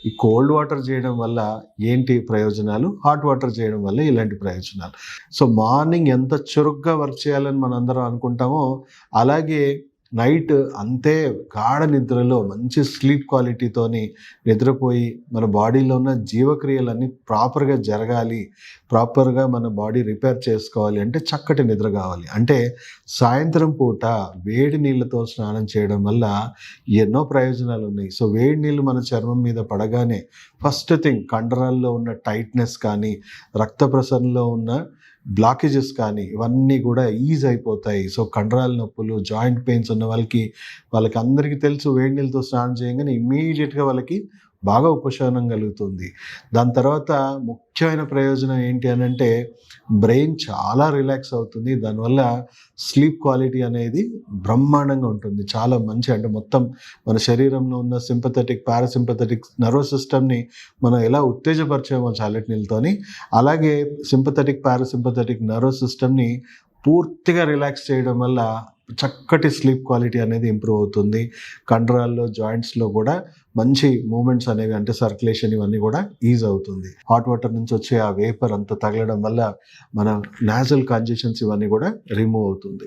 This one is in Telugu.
ఈ కోల్డ్ వాటర్ చేయడం వల్ల ఏంటి ప్రయోజనాలు, హాట్ వాటర్ చేయడం వల్ల ఇలాంటి ప్రయోజనాలు. సో మార్నింగ్ ఎంత చురుగ్గా వర్క్ చేయాలని మనందరం అనుకుంటామో, అలాగే నైట్ అంతే గాఢ నిద్రలో మంచి స్లీప్ క్వాలిటీతోని నిద్రపోయి మన బాడీలో ఉన్న జీవక్రియలన్నీ ప్రాపర్గా జరగాలి, ప్రాపర్గా మన బాడీ రిపేర్ చేసుకోవాలి అంటే చక్కటి నిద్ర కావాలి. అంటే సాయంత్రం పూట వేడి నీళ్ళతో స్నానం చేయడం వల్ల ఎన్నో ప్రయోజనాలు ఉన్నాయి. సో వేడి నీళ్ళు మన చర్మం మీద పడగానే ఫస్ట్ థింగ్ కండరాల్లో ఉన్న టైట్నెస్ కానీ, రక్త ప్రసరణలో ఉన్న బ్లాకేజెస్ కానీ ఇవన్నీ కూడా ఈజ్ అయిపోతాయి. సో కండరాల నొప్పులు, జాయింట్ పెయిన్స్ ఉన్న వాళ్ళకి అందరికీ తెలుసు వేడి నీళ్ళతో స్నానం చేయగానే ఇమ్మీడియట్గా వాళ్ళకి బాగా ఉపశమనం కలుగుతుంది. దాని తర్వాత ముఖ్యమైన ప్రయోజనం ఏంటి అని అంటే బ్రెయిన్ చాలా రిలాక్స్ అవుతుంది. దానివల్ల స్లీప్ క్వాలిటీ అనేది బ్రహ్మాండంగా ఉంటుంది. చాలా మంచి, అంటే మొత్తం మన శరీరంలో ఉన్న సింపథెటిక్, పారాసింపథెటిక్ నర్వస్ సిస్టమ్ని మనం ఎలా ఉత్తేజపరిచామో చల్లటి నీళ్ళతోని, అలాగే సింపథెటిక్, పారాసింపథెటిక్ నర్వస్ సిస్టమ్ని పూర్తిగా రిలాక్స్ చేయడం వల్ల చక్కటి స్లీప్ క్వాలిటీ అనేది ఇంప్రూవ్ అవుతుంది. కండరాల్లో, జాయింట్స్లో కూడా మంచి మూమెంట్స్ అనేవి, అంటే సర్క్యులేషన్ ఇవన్నీ కూడా ఈజ్ అవుతుంది. హాట్ వాటర్ నుంచి వచ్చే ఆ వేపర్ అంతా తగలడం వల్ల మన నాజల్ కంజెషన్స్ ఇవన్నీ కూడా రిమూవ్ అవుతుంది.